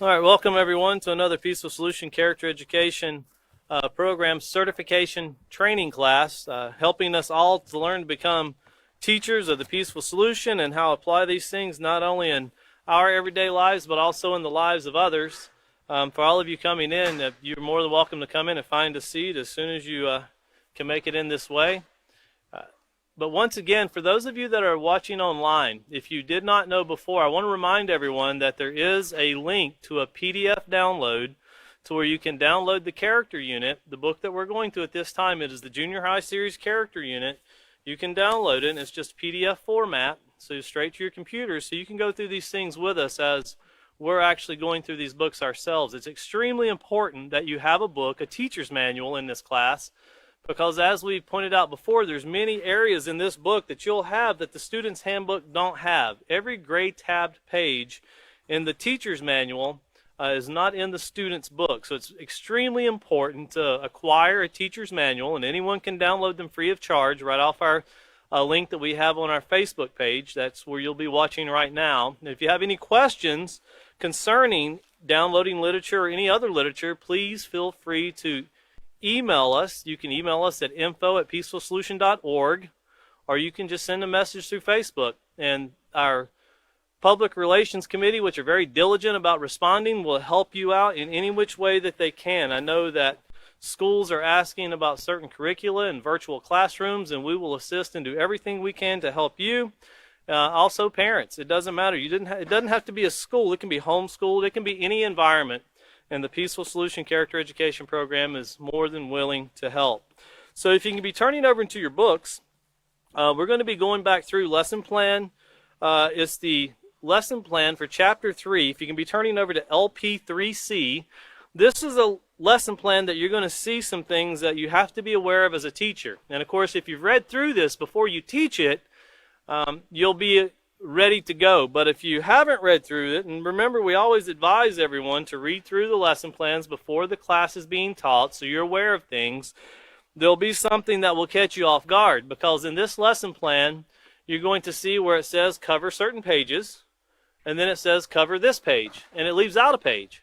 All right, welcome everyone to another Peaceful Solution Character Education Program Certification Training class, helping us all to learn to become teachers of the Peaceful Solution and how to apply these things not only in our everyday lives but also in the lives of others. For all of you coming in, you're more than welcome to come in and find a seat as soon as you can make it in this way. But once again, for those of you that are watching online, if you did not know before, I want to remind everyone that there is a link to a PDF download to where you can download the character unit, the book that we're going through at this time. It is the Junior High Series Character Unit. You can download it, and it's just PDF format, so straight to your computer, so you can go through these things with us as we're actually going through these books ourselves. It's extremely important that you have a book, a teacher's manual in this class, because as we pointed out before, there's many areas in this book that you'll have that the student's handbook don't have. Every gray tabbed page in the teacher's manual is not in the student's book. So it's extremely important to acquire a teacher's manual, and anyone can download them free of charge right off our link that we have on our Facebook page. That's where you'll be watching right now. And if you have any questions concerning downloading literature or any other literature, please feel free to email us. You can email us at info@peacefulsolution.org, or you can just send a message through Facebook. And our Public Relations Committee, which are very diligent about responding, will help you out in any which way that they can. I know that schools are asking about certain curricula and virtual classrooms, and we will assist and do everything we can to help you. Also parents, it doesn't matter. It doesn't have to be a school. It can be homeschooled. It can be any environment. And the Peaceful Solution Character Education Program is more than willing to help. So if you can be turning over into your books, we're going to be going back through lesson plan. It's the lesson plan for Chapter 3. If you can be turning over to LP3C, this is a lesson plan that you're going to see some things that you have to be aware of as a teacher. And of course, if you've read through this before you teach it, you'll be ready to go. But if you haven't read through it, and remember, we always advise everyone to read through the lesson plans before the class is being taught so you're aware of things, there'll be something that will catch you off guard, because in this lesson plan you're going to see where it says cover certain pages, and then it says cover this page, and it leaves out a page.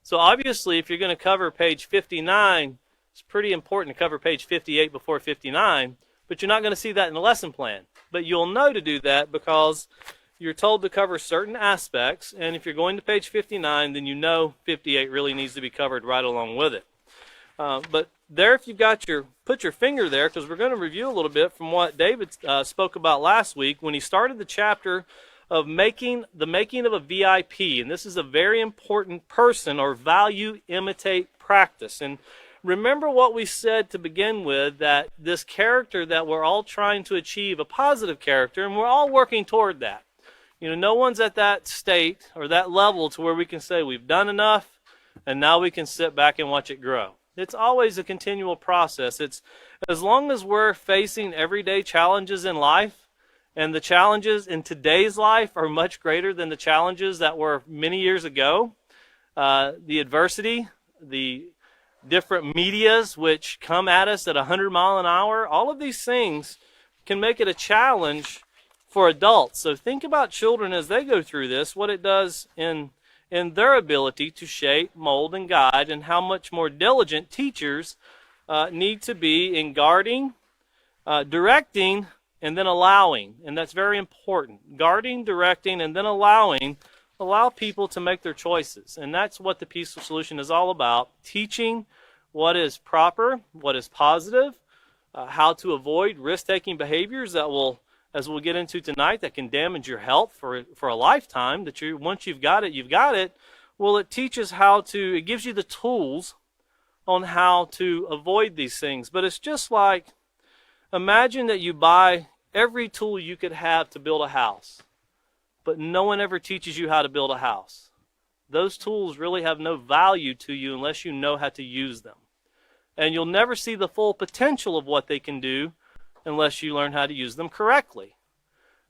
So obviously if you're going to cover page 59, it's pretty important to cover page 58 before 59, but you're not going to see that in the lesson plan. But you'll know to do that because you're told to cover certain aspects, and if you're going to page 59, then you know 58 really needs to be covered right along with it. But there, if you've got put your finger there, because we're going to review a little bit from what David spoke about last week when he started the chapter of the making of a VIP, and this is a very important person or value, imitate, practice. And remember what we said to begin with, that this character that we're all trying to achieve, a positive character, and we're all working toward that. You know, no one's at that state or that level to where we can say we've done enough and now we can sit back and watch it grow. It's always a continual process. It's as long as we're facing everyday challenges in life, and the challenges in today's life are much greater than the challenges that were many years ago. The adversity, the different medias which come at us at 100 miles an hour, all of these things can make it a challenge for adults. So think about children as they go through this, what it does in their ability to shape, mold, and guide, and how much more diligent teachers need to be in guarding, directing, and then allowing. And that's very important. Guarding, directing, and then allowing. Allow people to make their choices. And that's what the Peaceful Solution is all about. Teaching what is proper, what is positive, how to avoid risk-taking behaviors that will, as we'll get into tonight, that can damage your health for a lifetime, that once you've got it, you've got it. Well, it teaches it gives you the tools on how to avoid these things. But it's just like, imagine that you buy every tool you could have to build a house, but no one ever teaches you how to build a house. Those tools really have no value to you unless you know how to use them. And you'll never see the full potential of what they can do unless you learn how to use them correctly.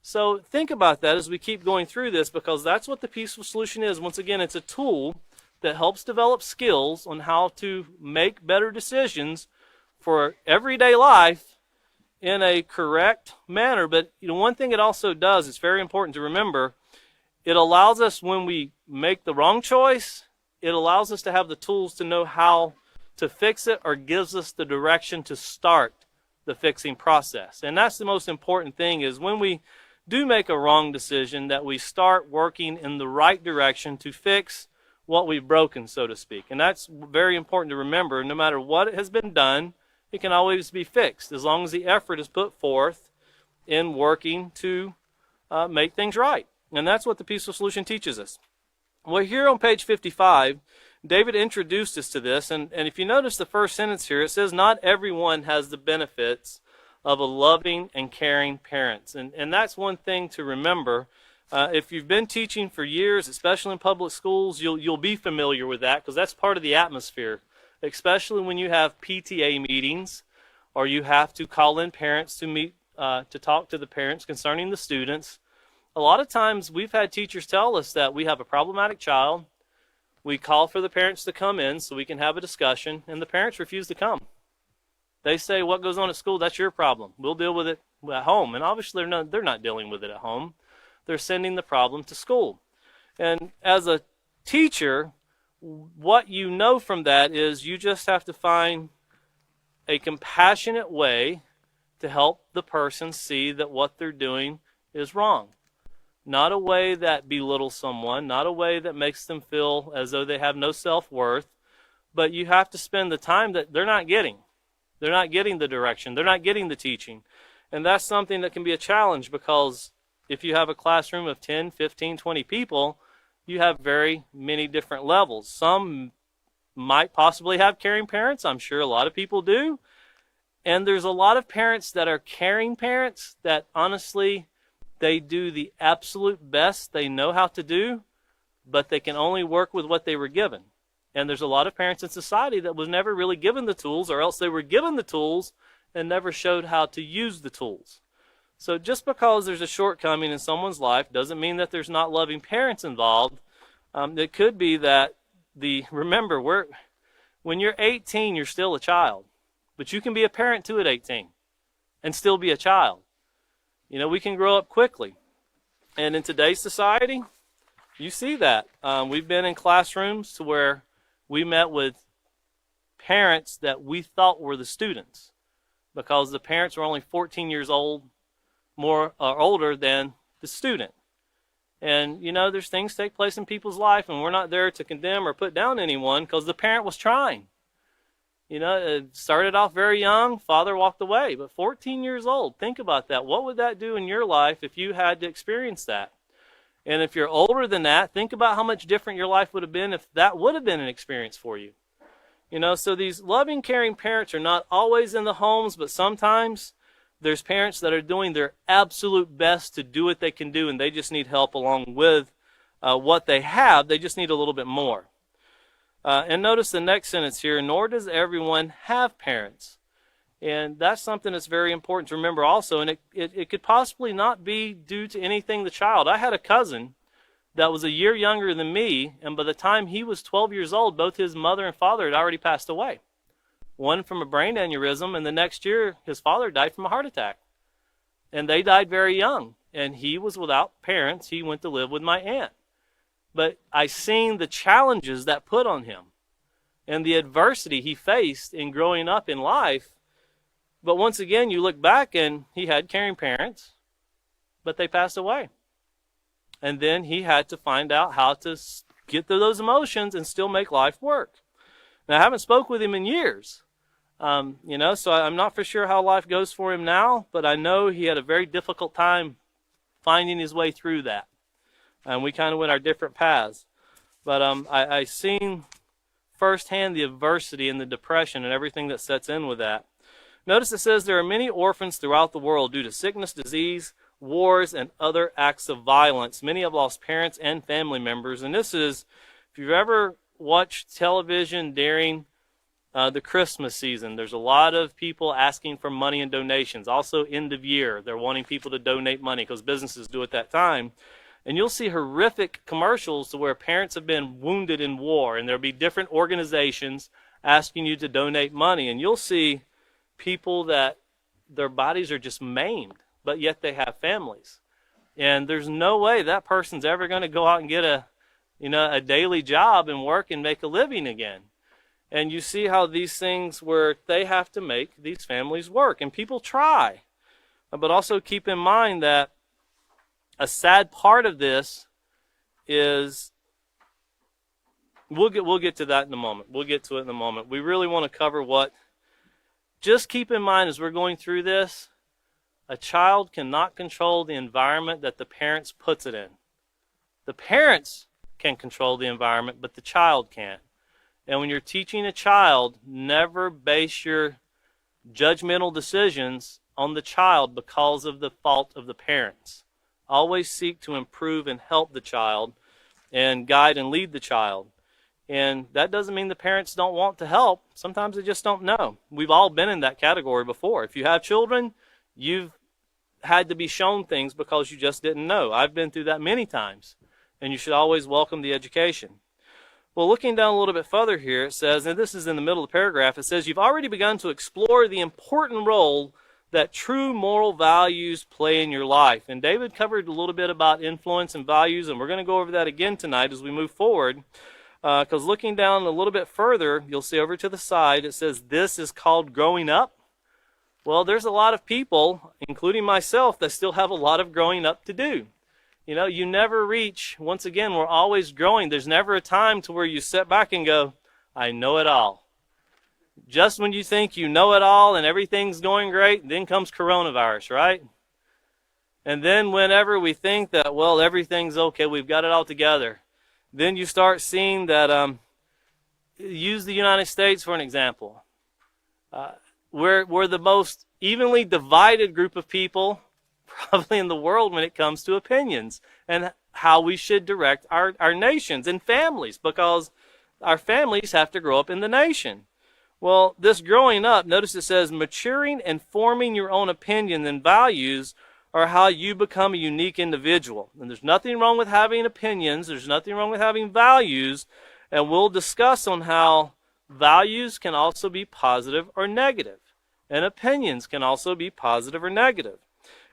So think about that as we keep going through this, because that's what the Peaceful Solution is. Once again, it's a tool that helps develop skills on how to make better decisions for everyday life in a correct manner. But one thing it also does, it's very important to remember, it allows us, when we make the wrong choice, it allows us to have the tools to know how to fix it, or gives us the direction to start the fixing process. And that's the most important thing, is when we do make a wrong decision, that we start working in the right direction to fix what we've broken, so to speak. And that's very important to remember. No matter what has been done, it can always be fixed, as long as the effort is put forth in working to make things right. And that's what the peaceful solution teaches us. Well, here on page 55, David introduced us to this, and if you notice the first sentence here, it says, not everyone has the benefits of a loving and caring parents. And that's one thing to remember. If you've been teaching for years, especially in public schools, you'll be familiar with that, because that's part of the atmosphere, especially when you have PTA meetings, or you have to call in parents to meet to talk to the parents concerning the students. A lot of times we've had teachers tell us that we have a problematic child. We call for the parents to come in so we can have a discussion, and the parents refuse to come. They say, what goes on at school, that's your problem. We'll deal with it at home. And obviously they're not dealing with it at home. They're sending the problem to school. And as a teacher, what you know from that is you just have to find a compassionate way to help the person see that what they're doing is wrong. Not a way that belittles someone, not a way that makes them feel as though they have no self-worth, but you have to spend the time that they're not getting. They're not getting the direction. They're not getting the teaching. And that's something that can be a challenge, because if you have a classroom of 10, 15, 20 people, you have very many different levels. Some might possibly have caring parents. I'm sure a lot of people do. And there's a lot of parents that are caring parents that honestly, they do the absolute best they know how to do, but they can only work with what they were given. And there's a lot of parents in society that was never really given the tools, or else they were given the tools and never showed how to use the tools. So just because there's a shortcoming in someone's life doesn't mean that there's not loving parents involved. It could be that remember, when you're 18, you're still a child. But you can be a parent too at 18 and still be a child. You know, we can grow up quickly. And in today's society, you see that. We've been in classrooms to where we met with parents that we thought were the students, because the parents were only 14 years old, more older than the student. And, you know, there's things take place in people's life, and we're not there to condemn or put down anyone, because the parent was trying. You know, it started off very young, father walked away, but 14 years old, think about that. What would that do in your life if you had to experience that? And if you're older than that, think about how much different your life would have been if that would have been an experience for you. You know, so these loving, caring parents are not always in the homes, but sometimes there's parents that are doing their absolute best to do what they can do, and they just need help along with what they have. They just need a little bit more. And notice the next sentence here, nor does everyone have parents. And that's something that's very important to remember also. And it could possibly not be due to anything the child. I had a cousin that was a year younger than me, and by the time he was 12 years old, both his mother and father had already passed away. One from a brain aneurysm, and the next year his father died from a heart attack. And they died very young. And he was without parents. He went to live with my aunt. But I seen the challenges that put on him and the adversity he faced in growing up in life. But once again, you look back and he had caring parents, but they passed away. And then he had to find out how to get through those emotions and still make life work. Now, I haven't spoke with him in years, you know, so I'm not for sure how life goes for him now, but I know he had a very difficult time finding his way through that. And we kind of went our different paths. But I seen firsthand the adversity and the depression and everything that sets in with that. Notice it says there are many orphans throughout the world due to sickness, disease, wars, and other acts of violence. Many have lost parents and family members. And this is, if you've ever watched television during the Christmas season, there's a lot of people asking for money and donations. Also, end of year, they're wanting people to donate money because businesses do at that time. And you'll see horrific commercials to where parents have been wounded in war, and there'll be different organizations asking you to donate money. And you'll see people that their bodies are just maimed, but yet they have families. And there's no way that person's ever going to go out and get a daily job and work and make a living again. And you see how these things where they have to make these families work. And people try. But also keep in mind that a sad part of this is, we'll get to that in a moment. We'll get to it in a moment. We really want to cover what, just keep in mind as we're going through this, a child cannot control the environment that the parents puts it in. The parents can control the environment, but the child can't. And when you're teaching a child, never base your judgmental decisions on the child because of the fault of the parents. Always seek to improve and help the child and guide and lead the child. And that doesn't mean the parents don't want to help. Sometimes they just don't know. We've all been in that category before. If you have children, you've had to be shown things because you just didn't know. I've been through that many times. And you should always welcome the education. Well, looking down a little bit further here, it says, and this is in the middle of the paragraph, it says, you've already begun to explore the important role that true moral values play in your life. And David covered a little bit about influence and values, and we're going to go over that again tonight as we move forward. Because looking down a little bit further, you'll see over to the side, it says, this is called growing up. Well, there's a lot of people, including myself, that still have a lot of growing up to do. You never reach, once again, we're always growing. There's never a time to where you sit back and go, I know it all. Just when you think you know it all and everything's going great, then comes coronavirus, right? And then whenever we think that, well, everything's okay, we've got it all together, then you start seeing that, use the United States for an example. We're the most evenly divided group of people probably in the world when it comes to opinions and how we should direct our nations and families, because our families have to grow up in the nation. Well, this growing up, notice it says maturing and forming your own opinions and values are how you become a unique individual. And there's nothing wrong with having opinions. There's nothing wrong with having values. And we'll discuss on how values can also be positive or negative. And opinions can also be positive or negative.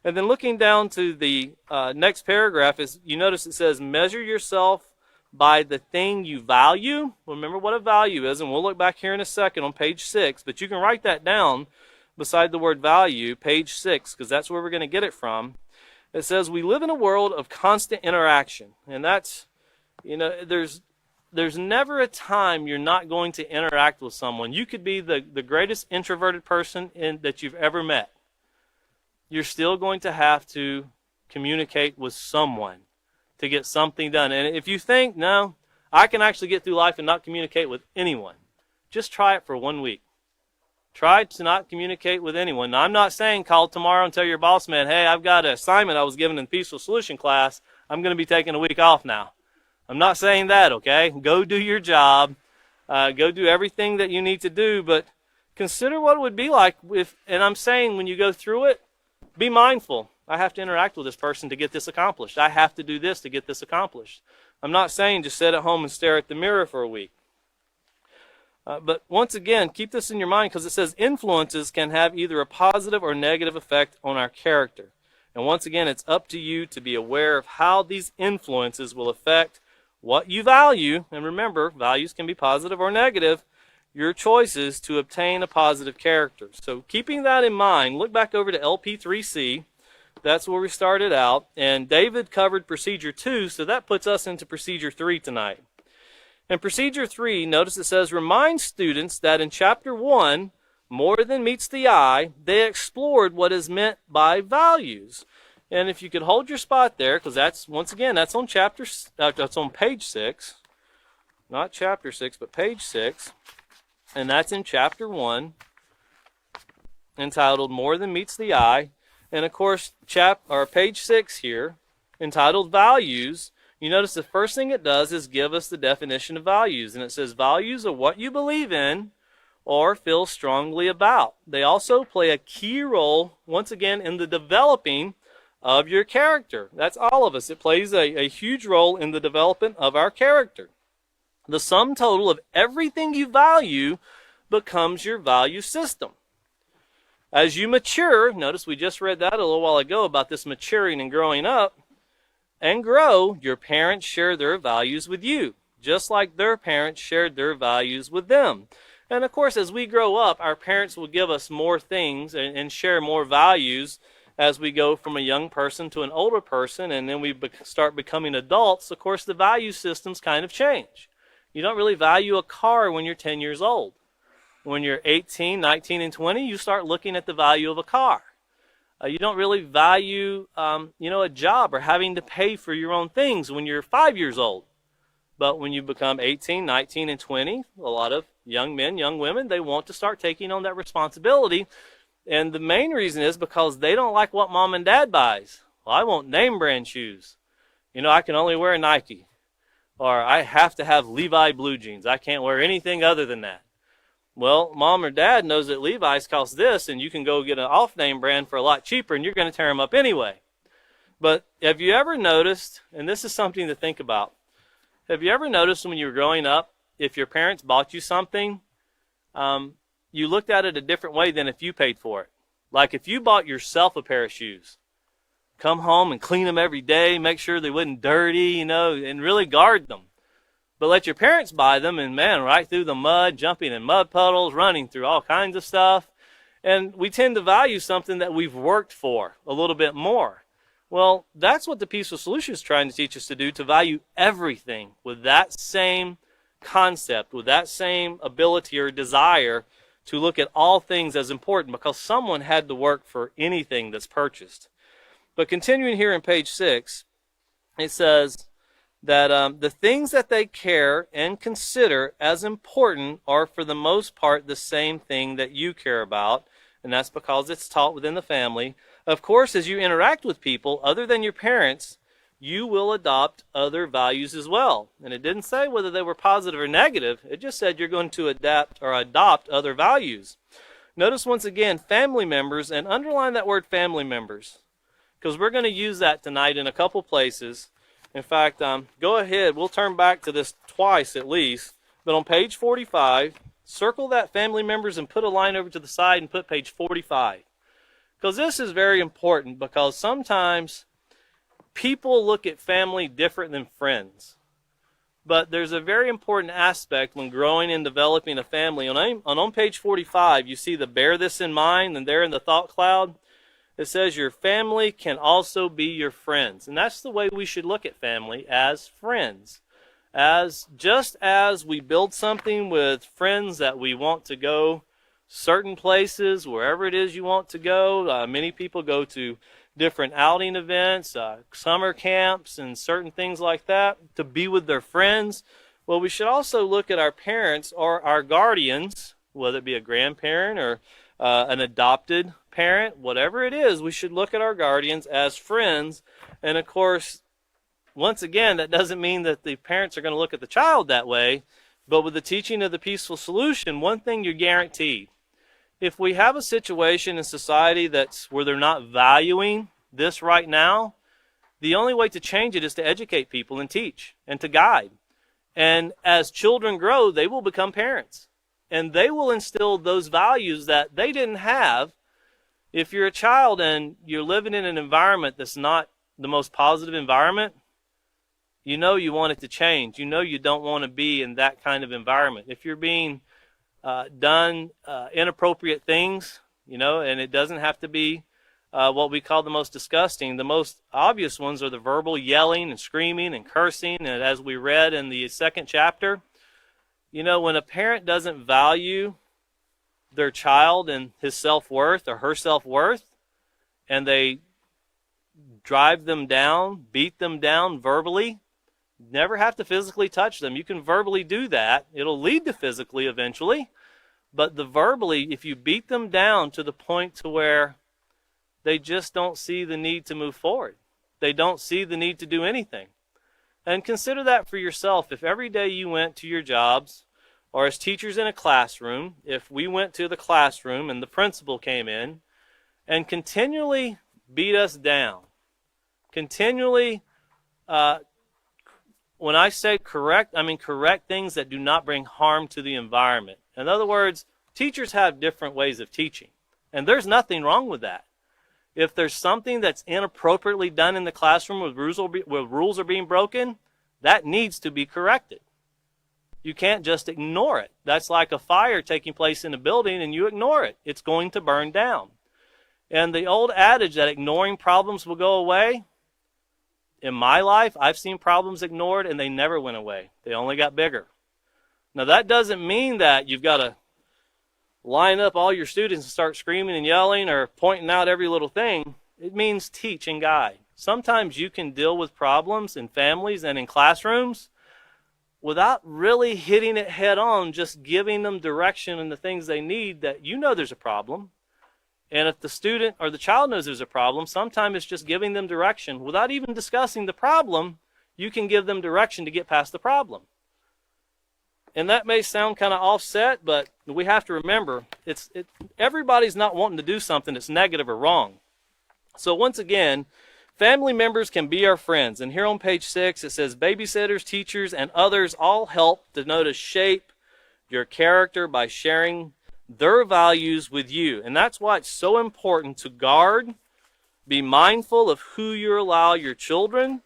And then looking down to the next paragraph, is you notice it says, measure yourself by the thing you value. Remember what a value is, and we'll look back here in a second on page 6, but you can write that down beside the word value, page 6, because that's where we're going to get it from. It says, we live in a world of constant interaction. And that's, there's never a time you're not going to interact with someone. You could be the greatest introverted person that you've ever met. You're still going to have to communicate with someone to get something done. And if you think, no, I can actually get through life and not communicate with anyone, just try it for 1 week. Try to not communicate with anyone. Now, I'm not saying call tomorrow and tell your boss man, hey, I've got an assignment I was given in Peaceful Solution class. I'm going to be taking a week off now. I'm not saying that, okay? Go do your job. Go do everything that you need to do. But consider what it would be like if, and I'm saying when you go through it, be mindful. I have to interact with this person to get this accomplished. I have to do this to get this accomplished. I'm not saying just sit at home and stare at the mirror for a week. But once again, keep this in your mind because it says influences can have either a positive or negative effect on our character. And once again, it's up to you to be aware of how these influences will affect what you value. And remember, values can be positive or negative. Your choices to obtain a positive character. So keeping that in mind, look back over to LP3C. That's where we started out. And David covered procedure 2, so that puts us into procedure 3 tonight. In procedure 3, notice it says, remind students that in chapter 1, more than meets the eye, they explored what is meant by values. And if you could hold your spot there, because that's, once again, that's on that's on page 6. Not chapter 6, but page 6. And that's in chapter 1, entitled More Than Meets the Eye. And of course, page 6 here, entitled Values. You notice the first thing it does is give us the definition of values. And it says values are what you believe in or feel strongly about. They also play a key role, once again, in the developing of your character. That's all of us. It plays a huge role in the development of our character. The sum total of everything you value becomes your value system. As you mature, notice we just read that a little while ago about this maturing and growing up, and grow, your parents share their values with you, just like their parents shared their values with them. And of course, as we grow up, our parents will give us more things and share more values as we go from a young person to an older person, and then we start becoming adults. Of course, the value systems kind of change. You don't really value a car when you're 10 years old. When you're 18, 19, and 20, you start looking at the value of a car. You don't really value, a job or having to pay for your own things when you're 5 years old. But when you become 18, 19, and 20, a lot of young men, young women, they want to start taking on that responsibility. And the main reason is because they don't like what mom and dad buys. Well, I want name brand shoes. I can only wear Nike. Or I have to have Levi blue jeans. I can't wear anything other than that. Well, mom or dad knows that Levi's cost this, and you can go get an off-name brand for a lot cheaper, and you're going to tear them up anyway. But have you ever noticed, and this is something to think about, have you ever noticed when you were growing up, if your parents bought you something, you looked at it a different way than if you paid for it? Like if you bought yourself a pair of shoes, come home and clean them every day, make sure they wasn't dirty, and really guard them. But let your parents buy them, and man, right through the mud, jumping in mud puddles, running through all kinds of stuff. And we tend to value something that we've worked for a little bit more. Well, that's what the Peaceful Solution is trying to teach us to do, to value everything with that same concept, with that same ability or desire to look at all things as important, because someone had to work for anything that's purchased. But continuing here in page 6, it says that the things that they care and consider as important are for the most part the same thing that you care about, and that's because it's taught within the family. Of course, as you interact with people other than your parents, you will adopt other values as well. And it didn't say whether they were positive or negative. It just said you're going to adapt or adopt other values. Notice once again, family members, and underline that word family members, because we're going to use that tonight in a couple places. In fact, go ahead. We'll turn back to this twice at least. But on page 45, circle that family members and put a line over to the side and put page 45. Because this is very important, because sometimes people look at family different than friends. But there's a very important aspect when growing and developing a family. On page 45, you see the bear this in mind, and there in the thought cloud, it says your family can also be your friends. And that's the way we should look at family, as friends. Just as we build something with friends that we want to go certain places, wherever it is you want to go. Many people go to different outing events, summer camps, and certain things like that to be with their friends. Well, we should also look at our parents or our guardians, whether it be a grandparent or an adopted parent, whatever it is, we should look at our guardians as friends. And of course, once again, that doesn't mean that the parents are going to look at the child that way, but with the teaching of the Peaceful Solution, one thing you're guaranteed. If we have a situation in society that's where they're not valuing this right now, the only way to change it is to educate people and teach and to guide. And as children grow, they will become parents. And they will instill those values that they didn't have. If you're a child and you're living in an environment that's not the most positive environment, you know you want it to change. You know you don't want to be in that kind of environment. If you're being done inappropriate things, and it doesn't have to be what we call the most disgusting. The most obvious ones are the verbal yelling and screaming and cursing. And as we read in the second chapter, when a parent doesn't value their child and his self-worth or her self-worth, and they drive them down, beat them down verbally, never have to physically touch them. You can verbally do that. It'll lead to physically eventually. But the verbally, if you beat them down to the point to where they just don't see the need to move forward, they don't see the need to do anything. And consider that for yourself. If every day you went to your jobs, or as teachers in a classroom, if we went to the classroom and the principal came in and continually beat us down, continually, when I say correct, I mean correct things that do not bring harm to the environment. In other words, teachers have different ways of teaching, and there's nothing wrong with that. If there's something that's inappropriately done in the classroom where rules are being broken, that needs to be corrected. You can't just ignore it. That's like a fire taking place in a building and you ignore it. It's going to burn down. And the old adage that ignoring problems will go away, in my life, I've seen problems ignored and they never went away. They only got bigger. Now that doesn't mean that you've got to line up all your students and start screaming and yelling or pointing out every little thing. It means teach and guide. Sometimes you can deal with problems in families and in classrooms without really hitting it head on, just giving them direction and the things they need that you know there's a problem. And if the student or the child knows there's a problem, sometimes it's just giving them direction. Without even discussing the problem, you can give them direction to get past the problem. And that may sound kind of offset, but we have to remember, everybody's not wanting to do something that's negative or wrong. So once again, family members can be our friends. And here on page 6, it says, babysitters, teachers, and others all help to shape your character by sharing their values with you. And that's why it's so important to guard, be mindful of who you allow your children,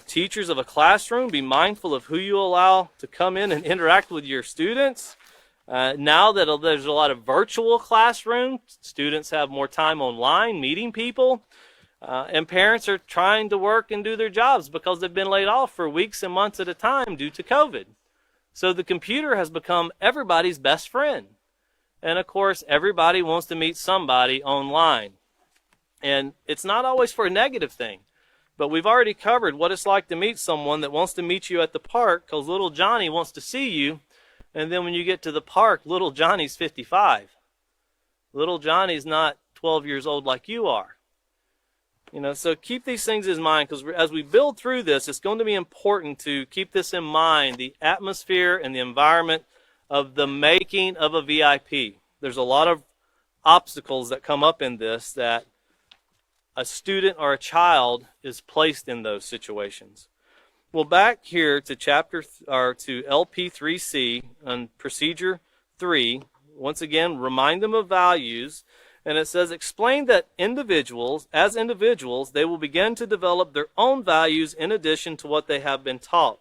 teachers of a classroom, be mindful of who you allow to come in and interact with your students. Now that there's a lot of virtual classrooms, students have more time online meeting people, and parents are trying to work and do their jobs because they've been laid off for weeks and months at a time due to COVID. So the computer has become everybody's best friend. And of course, everybody wants to meet somebody online. And it's not always for a negative thing. But we've already covered what it's like to meet someone that wants to meet you at the park because little Johnny wants to see you. And then when you get to the park, little Johnny's 55. Little Johnny's not 12 years old like you are. So keep these things in mind because as we build through this, it's going to be important to keep this in mind, the atmosphere and the environment of the making of a VIP. There's a lot of obstacles that come up in this that a student or a child is placed in those situations. Well, back here to to LP3C on procedure 3, once again, remind them of values. And it says, explain that as individuals, they will begin to develop their own values in addition to what they have been taught.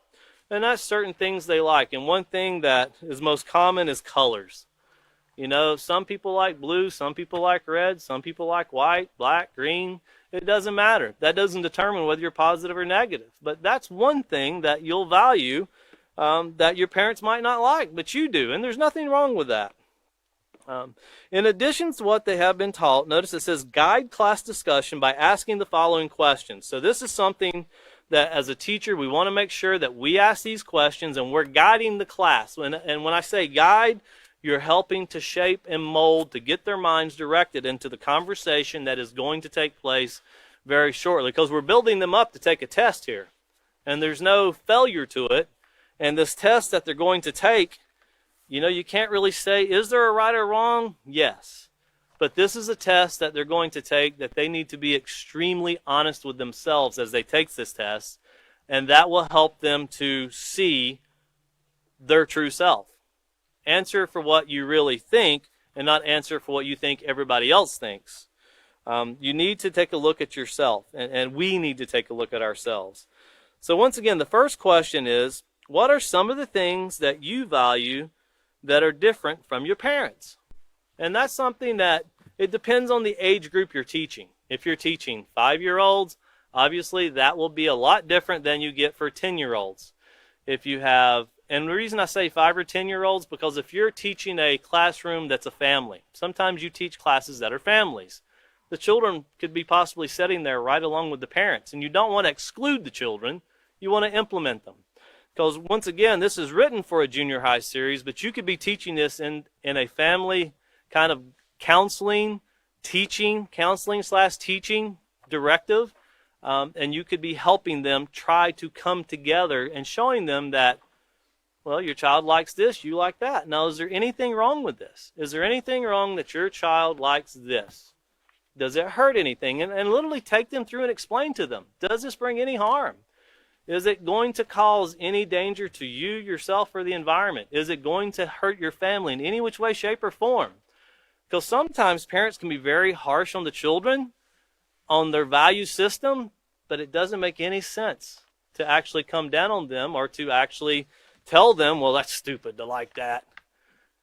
And that's certain things they like. And one thing that is most common is colors. Some people like blue, some people like red, some people like white, black, green. It doesn't matter. That doesn't determine whether you're positive or negative. But that's one thing that you'll value that your parents might not like, but you do. And there's nothing wrong with that. In addition to what they have been taught, notice it says guide class discussion by asking the following questions. So this is something that as a teacher, we want to make sure that we ask these questions and we're guiding the class. And when I say guide, you're helping to shape and mold to get their minds directed into the conversation that is going to take place very shortly. Because we're building them up to take a test here. And there's no failure to it. And this test that they're going to take, you can't really say, is there a right or wrong? Yes. But this is a test that they're going to take that they need to be extremely honest with themselves as they take this test. And that will help them to see their true self. Answer for what you really think and not answer for what you think everybody else thinks. You need to take a look at yourself, and we need to take a look at ourselves. So once again, the first question is, what are some of the things that you value that are different from your parents? And that's something that it depends on the age group you're teaching. If you're teaching 5-year-olds, obviously that will be a lot different than you get for 10-year-olds. If you have, and the reason I say 5 or 10-year-olds, because if you're teaching a classroom that's a family, sometimes you teach classes that are families. The children could be possibly sitting there right along with the parents, and you don't want to exclude the children. You want to implement them. Because once again, this is written for a junior high series, but you could be teaching this in a family kind of counseling / teaching directive, and you could be helping them try to come together and showing them that, well, your child likes this, you like that. Now, is there anything wrong with this? Is there anything wrong that your child likes this? Does it hurt anything? And literally take them through and explain to them, does this bring any harm? Is it going to cause any danger to you, yourself, or the environment? Is it going to hurt your family in any which way, shape, or form? Because sometimes parents can be very harsh on the children, on their value system, but it doesn't make any sense to actually come down on them or to actually tell them, well, that's stupid to like that.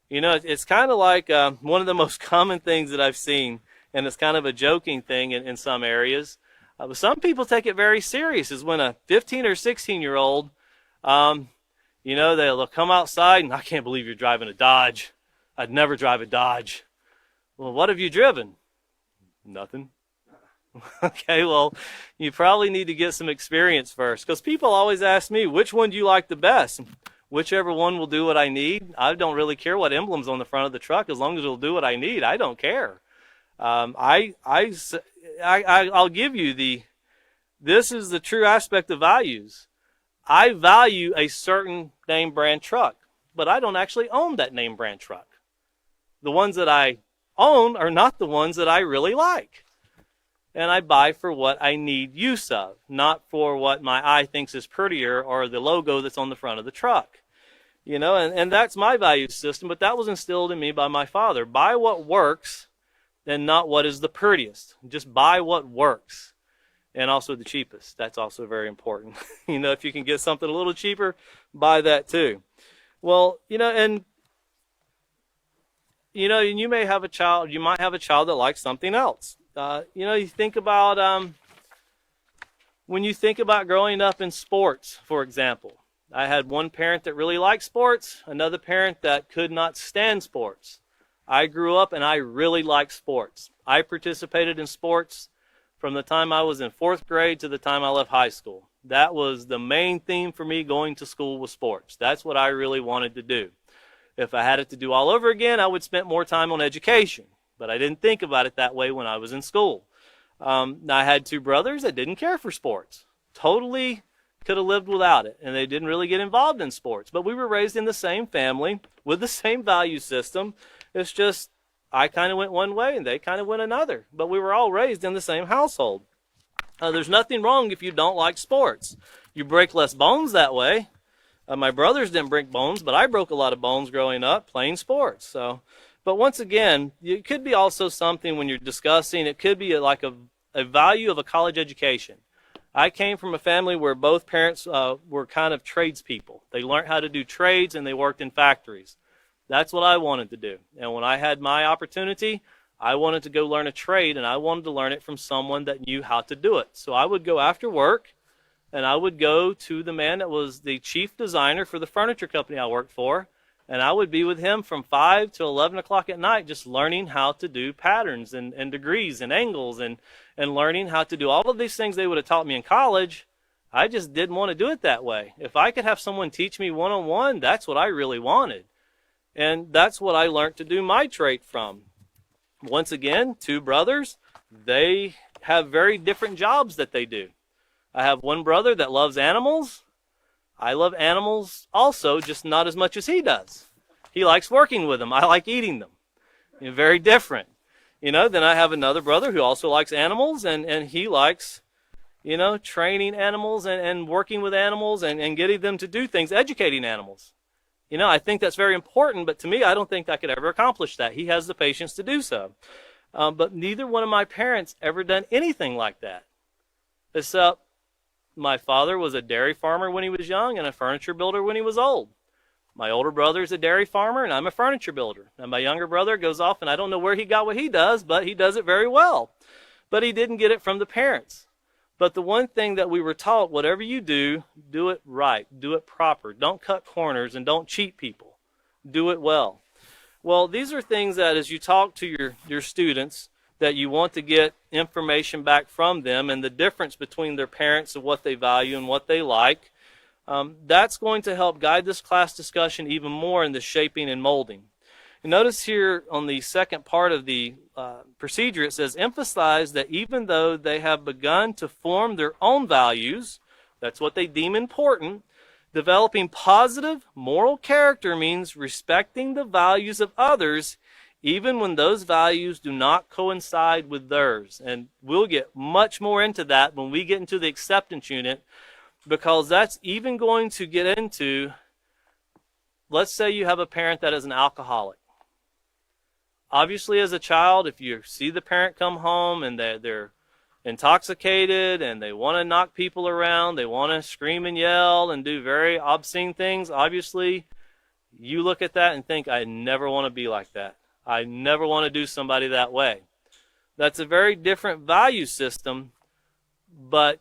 You know, it's kind of like one of the most common things that I've seen, and it's kind of a joking thing in some areas. But some people take it very serious, is when a 15 or 16-year-old, you know, they'll come outside and, I can't believe you're driving a Dodge. I'd never drive a Dodge. Well, what have you driven? Nothing. Okay, well, you probably need to get some experience first, because people always ask me, which one do you like the best? Whichever one will do what I need. I don't really care what emblem's on the front of the truck, as long as it'll do what I need. I don't care. I'll give you this is the true aspect of values. I value a certain name brand truck, but I don't actually own that name brand truck. The ones that I own are not the ones that I really like. And I buy for what I need use of, not for what my eye thinks is prettier or the logo that's on the front of the truck. You know, and that's my value system, but that was instilled in me by my father. Buy what works and not what is the prettiest. Just buy what works. And also the cheapest. That's also very important. You know, if you can get something a little cheaper, buy that too. Well, you know, and you may have a child, you might have a child that likes something else. You know, you think about, when you think about growing up in sports, for example. I had one parent that really liked sports, another parent that could not stand sports. I grew up and I really liked sports. I participated in sports from the time I was in 4th grade to the time I left high school. That was the main theme for me going to school, was sports. That's what I really wanted to do. If I had it to do all over again, I would spend more time on education. But I didn't think about it that way when I was in school. I had 2 brothers that didn't care for sports. Totally could have lived without it, and they didn't really get involved in sports. But we were raised in the same family with the same value system. It's just I kind of went one way and they kind of went another. But we were all raised in the same household. There's nothing wrong if you don't like sports. You break less bones that way. My brothers didn't break bones, but I broke a lot of bones growing up playing sports. But once again, it could be also something when you're discussing, it could be like a value of a college education. I came from a family where both parents were kind of tradespeople. They learned how to do trades and they worked in factories. That's what I wanted to do. And when I had my opportunity, I wanted to go learn a trade, and I wanted to learn it from someone that knew how to do it. So I would go after work, and I would go to the man that was the chief designer for the furniture company I worked for, and I would be with him from 5 to 11 o'clock at night just learning how to do patterns and degrees and angles and learning how to do all of these things they would have taught me in college. I just didn't want to do it that way. If I could have someone teach me one-on-one, that's what I really wanted. And that's what I learned to do my trade from. Once again, 2 brothers, they have very different jobs that they do. I have one brother that loves animals. I love animals also, just not as much as he does. He likes working with them. I like eating them. Very different. Then I have another brother who also likes animals, and he likes, training animals and working with animals and getting them to do things, educating animals. I think that's very important, but to me, I don't think I could ever accomplish that. He has the patience to do so. But neither one of my parents ever done anything like that. Except my father was a dairy farmer when he was young and a furniture builder when he was old. My older brother is a dairy farmer and I'm a furniture builder. And my younger brother goes off and I don't know where he got what he does, but he does it very well. But he didn't get it from the parents. But the one thing that we were taught, whatever you do, do it right, do it proper. Don't cut corners and don't cheat people. Do it well. Well, these are things that as you talk to your students, that you want to get information back from them and the difference between their parents and what they value and what they like. That's going to help guide this class discussion even more in the shaping and molding. And notice here on the second part of the procedure, it says, emphasize that even though they have begun to form their own values, that's what they deem important, developing positive moral character means respecting the values of others even when those values do not coincide with theirs. And we'll get much more into that when we get into the acceptance unit, because that's even going to get into, let's say you have a parent that is an alcoholic. Obviously, as a child, if you see the parent come home and they're intoxicated and they want to knock people around, they want to scream and yell and do very obscene things, obviously you look at that and think, I never want to be like that. I never want to do somebody that way. That's a very different value system, but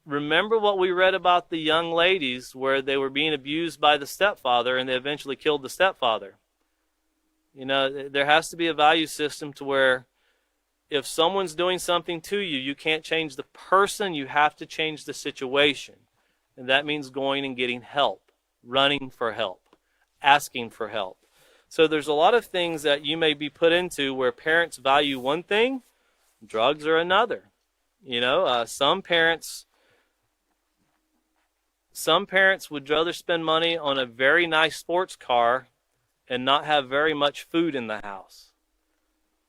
remember what we read about the young ladies where they were being abused by the stepfather and they eventually killed the stepfather. You know, there has to be a value system to where if someone's doing something to you, you can't change the person, you have to change the situation. And that means going and getting help, running for help, asking for help. So there's a lot of things that you may be put into where parents value one thing, drugs are another. You know, some parents would rather spend money on a very nice sports car and not have very much food in the house.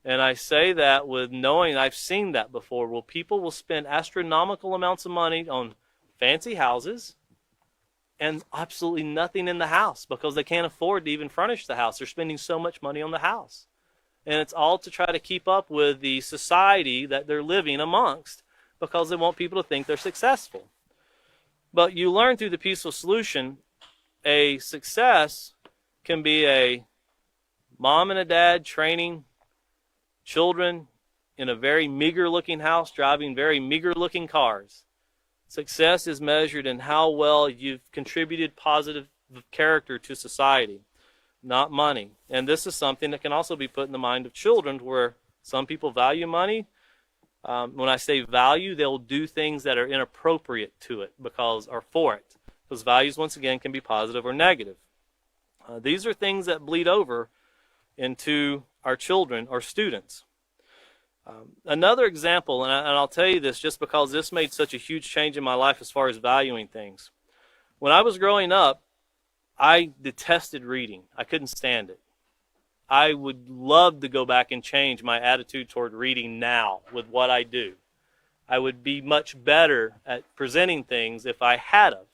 And I say that with knowing I've seen that before, where people will spend astronomical amounts of money on fancy houses and absolutely nothing in the house because they can't afford to even furnish the house. They're spending so much money on the house. And it's all to try to keep up with the society that they're living amongst because they want people to think they're successful. But you learn through the peaceful solution, a success can be a mom and a dad training children in a very meager-looking house, driving very meager-looking cars. Success is measured in how well you've contributed positive character to society, not money. And this is something that can also be put in the mind of children where some people value money. When I say value, they'll do things that are inappropriate to it or for it. Because values, once again, can be positive or negative. These are things that bleed over into our children or students. Another example, and I'll tell you this just because this made such a huge change in my life as far as valuing things. When I was growing up, I detested reading. I couldn't stand it. I would love to go back and change my attitude toward reading now with what I do. I would be much better at presenting things if I had of.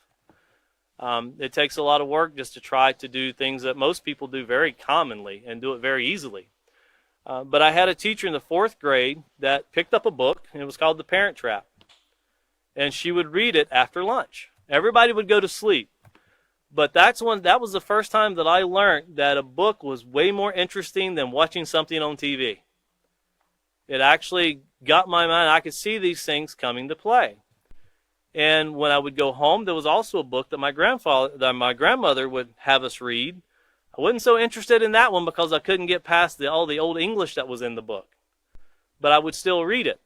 It takes a lot of work just to try to do things that most people do very commonly and do it very easily. But I had a teacher in the 4th grade that picked up a book, and it was called The Parent Trap. And she would read it after lunch. Everybody would go to sleep. But that was the first time that I learned that a book was way more interesting than watching something on TV. It actually got my mind. I could see these things coming to play. And when I would go home, there was also a book that my grandmother would have us read. I wasn't so interested in that one because I couldn't get past all the old English that was in the book. But I would still read it.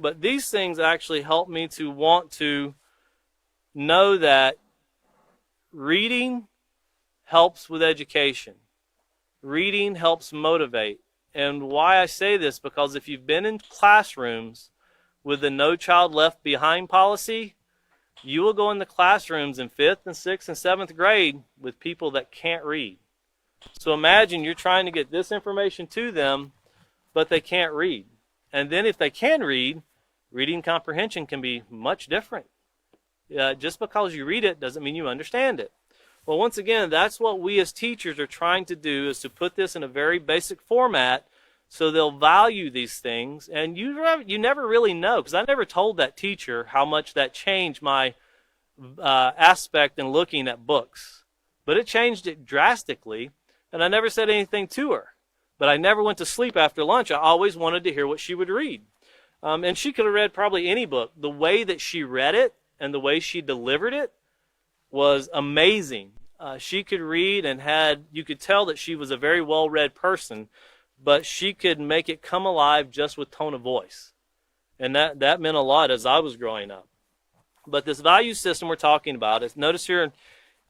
But these things actually helped me to want to know that reading helps with education. Reading helps motivate. And why I say this, because if you've been in classrooms with the No Child Left Behind policy, you will go into classrooms in 5th and 6th and 7th grade with people that can't read. So imagine you're trying to get this information to them, but they can't read. And then if they can read, reading comprehension can be much different. Just because you read it doesn't mean you understand it. Well, once again, that's what we as teachers are trying to do, is to put this in a very basic format so they'll value these things. And you never really know, because I never told that teacher how much that changed my aspect in looking at books. But it changed it drastically, and I never said anything to her. But I never went to sleep after lunch. I always wanted to hear what she would read. And she could have read probably any book. The way that she read it and the way she delivered it was amazing. She could read and you could tell that she was a very well-read person, but she could make it come alive just with tone of voice. And that meant a lot as I was growing up. But this value system we're talking about, notice here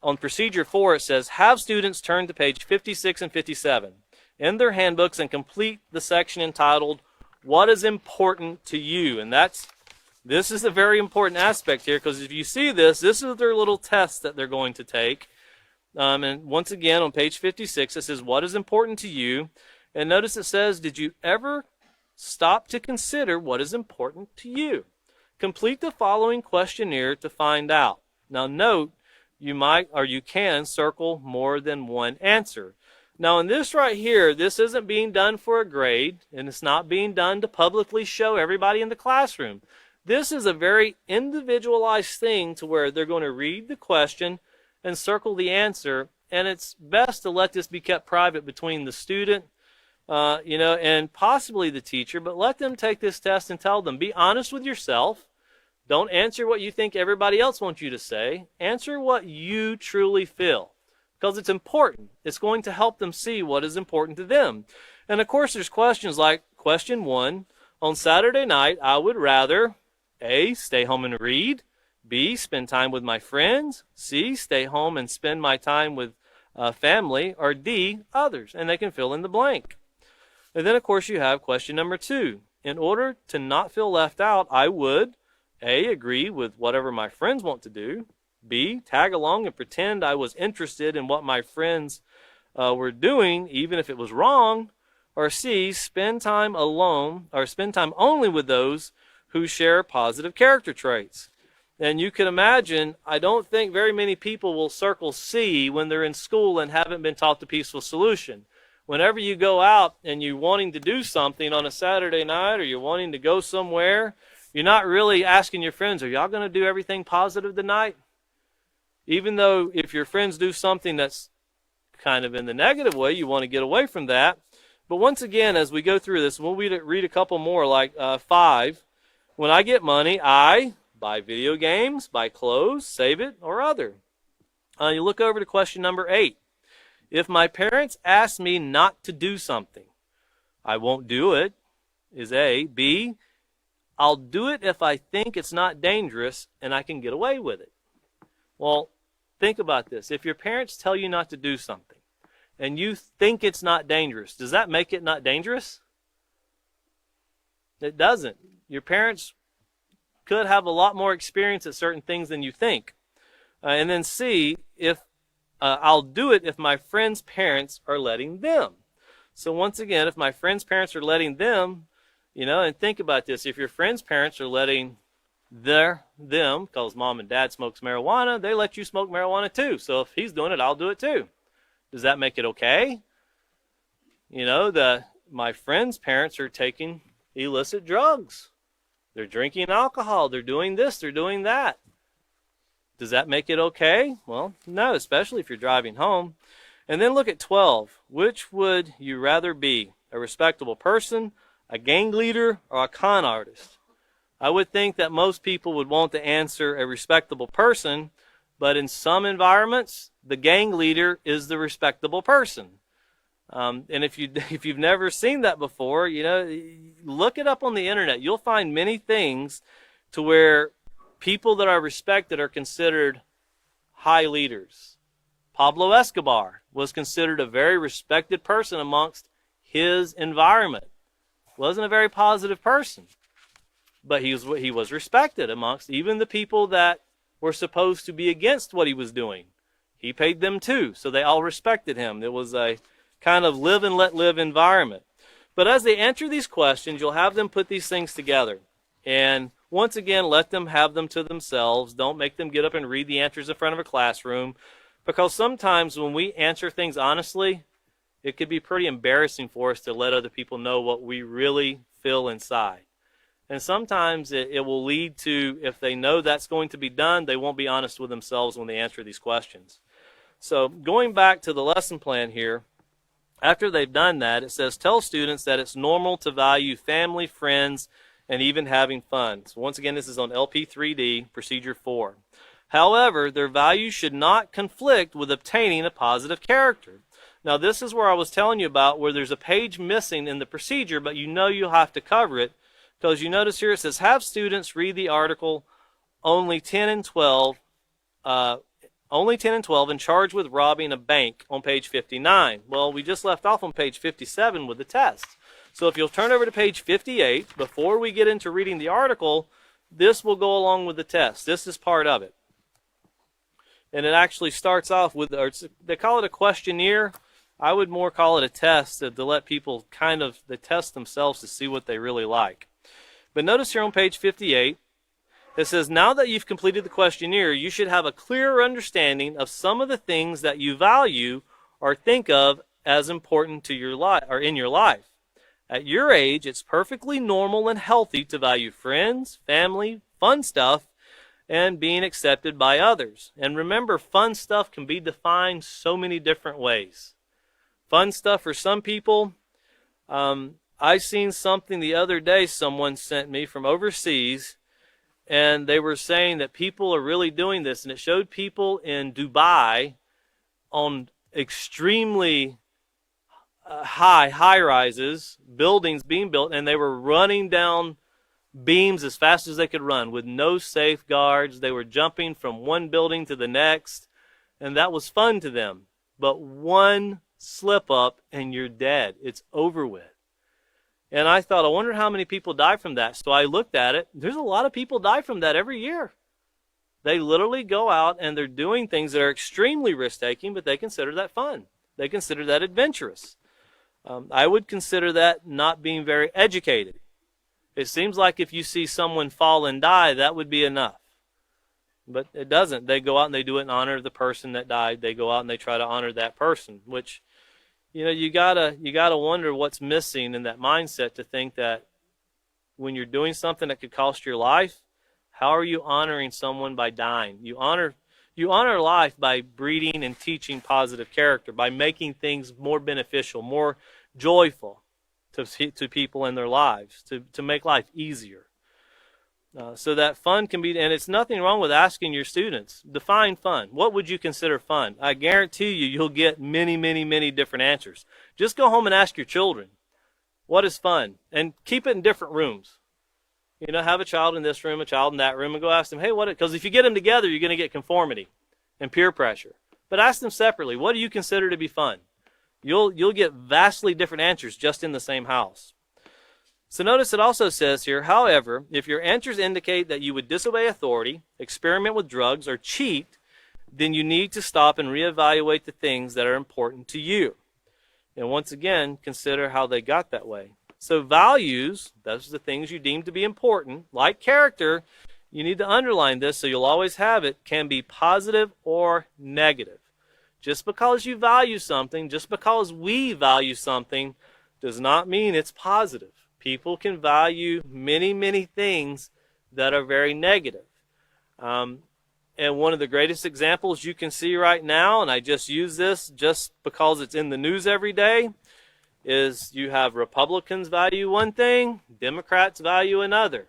on Procedure 4, it says, have students turn to page 56 and 57 in their handbooks and complete the section entitled, What is Important to You? And this is a very important aspect here, because if you see this is their little test that they're going to take. And once again, on page 56, it says, what is important to you? And notice it says, did you ever stop to consider what is important to you? Complete the following questionnaire to find out. Now note, you might or you can circle more than one answer. Now in this right here, this isn't being done for a grade, and it's not being done to publicly show everybody in the classroom. This is a very individualized thing to where they're going to read the question and circle the answer, and it's best to let this be kept private between the student, and possibly the teacher, but let them take this test and tell them, be honest with yourself. Don't answer what you think everybody else wants you to say. Answer what you truly feel, because it's important. It's going to help them see what is important to them. And of course, there's questions like question 1, on Saturday night, I would rather A, stay home and read, B, spend time with my friends, C, stay home and spend my time with family, or D, others, and they can fill in the blank. And then, of course, you have question number 2. In order to not feel left out, I would A, agree with whatever my friends want to do, B, tag along and pretend I was interested in what my friends were doing, even if it was wrong, or C, spend time alone, or spend time only with those who share positive character traits. And you can imagine, I don't think very many people will circle C when they're in school and haven't been taught the peaceful solution. Whenever you go out and you're wanting to do something on a Saturday night, or you're wanting to go somewhere, you're not really asking your friends, are y'all going to do everything positive tonight? Even though if your friends do something that's kind of in the negative way, you want to get away from that. But once again, as we go through this, we'll read a couple more, like 5. When I get money, I buy video games, buy clothes, save it, or other. You look over to question number 8. If my parents ask me not to do something, I won't do it, is A. B, I'll do it if I think it's not dangerous and I can get away with it. Well, think about this. If your parents tell you not to do something and you think it's not dangerous, does that make it not dangerous? It doesn't. Your parents could have a lot more experience at certain things than you think. And then C, if I'll do it if my friends' parents are letting them. So once again, if my friends' parents are letting them, and think about this. If your friends' parents are letting them, because mom and dad smokes marijuana, they let you smoke marijuana too. So if he's doing it, I'll do it too. Does that make it okay? My friends' parents are taking illicit drugs. They're drinking alcohol. They're doing this. They're doing that. Does that make it okay? Well, no, especially if you're driving home. And then look at 12. Which would you rather be? A respectable person, a gang leader, or a con artist? I would think that most people would want to answer a respectable person, but in some environments, the gang leader is the respectable person. And if you've never seen that before, look it up on the internet. You'll find many things to where people that are respected are considered high leaders. Pablo Escobar was considered a very respected person amongst his environment. Wasn't a very positive person, but he was respected amongst even the people that were supposed to be against what he was doing. He paid them too, so they all respected him. It was a kind of live and let live environment. But as they answer these questions, you'll have them put these things together. And once again, let them have them to themselves. Don't make them get up and read the answers in front of a classroom. Because sometimes when we answer things honestly, it could be pretty embarrassing for us to let other people know what we really feel inside. And sometimes it will lead to, if they know that's going to be done, they won't be honest with themselves when they answer these questions. So going back to the lesson plan here, after they've done that, it says, tell students that it's normal to value family, friends, and even having fun. So once again, this is on LP3D, Procedure 4. However, their values should not conflict with obtaining a positive character. Now, this is where I was telling you about where there's a page missing in the procedure, but you'll have to cover it, because you notice here it says, have students read the article only 10 and 12 and charged with robbing a bank on page 59. Well, we just left off on page 57 with the test. So if you'll turn over to page 58, before we get into reading the article, this will go along with the test. This is part of it. And it actually starts off with, they call it a questionnaire. I would more call it a test to let people they test themselves to see what they really like. But notice here on page 58, it says, now that you've completed the questionnaire, you should have a clearer understanding of some of the things that you value or think of as important to your life or in your life. At your age, it's perfectly normal and healthy to value friends, family, fun stuff, and being accepted by others. And remember, fun stuff can be defined so many different ways. Fun stuff for some people, I seen something the other day someone sent me from overseas, and they were saying that people are really doing this, and it showed people in Dubai on extremely high rises, buildings being built, and they were running down beams as fast as they could run with no safeguards. They were jumping from one building to the next, and that was fun to them. But one slip up and you're dead. It's over with. And I thought, I wonder how many people die from that. So I looked at it. There's a lot of people die from that every year. They literally go out and they're doing things that are extremely risk-taking, but they consider that fun. They consider that adventurous. I would consider that not being very educated. It seems like if you see someone fall and die, that would be enough. But it doesn't. They go out and they do it in honor of the person that died. They go out and they try to honor that person, which, you gotta wonder what's missing in that mindset to think that when you're doing something that could cost your life, how are you honoring someone by dying? You honor life by breeding and teaching positive character, by making things more beneficial, more joyful to people in their lives, to make life easier. So that fun can be, and it's nothing wrong with asking your students, define fun. What would you consider fun? I guarantee you'll get many, many, many different answers. Just go home and ask your children, what is fun? And keep it in different rooms. Have a child in this room, a child in that room, and go ask them, hey, because if you get them together, you're going to get conformity and peer pressure. But ask them separately, what do you consider to be fun? You'll get vastly different answers just in the same house. So notice it also says here, however, if your answers indicate that you would disobey authority, experiment with drugs, or cheat, then you need to stop and reevaluate the things that are important to you. And once again, consider how they got that way. So values, those are the things you deem to be important, like character, you need to underline this so you'll always have it, can be positive or negative. Just because you value something, just because we value something, does not mean it's positive. People can value many, many things that are very negative. And one of the greatest examples you can see right now, and I just use this just because it's in the news every day, is you have Republicans value one thing, Democrats value another.